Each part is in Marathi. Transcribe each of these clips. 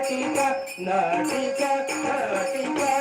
नाटिका नाटिका नाटिका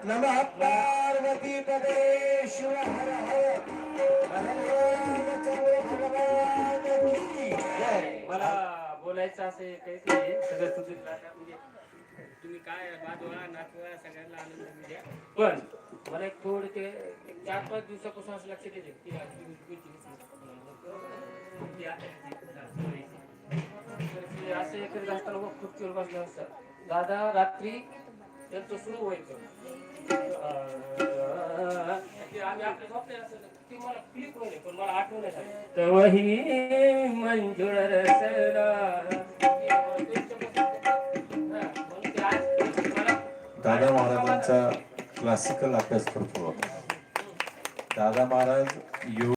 नमः पार्वती पदेश्वर हर मला बोलायचं असे काहीच नाही सगळं सुधीर म्हणजे तुम्ही काय वाजवा नाचवा सगळ्यांना आनंद द्या पण मला एक थोडं ते 4-5 दिवसापासून असं लक्षात येते की असे करीत असताना खुर्चीवर बसले असतात दादा रात्री त्यांचं सुरू व्हायचं आम्ही आपल्या झोपले असं ते मला क्लिक होईल पण मला आठवण तवही मंजूर दादा महाराजांचा क्लासिकल अभ्यास करतो. दादा महाराज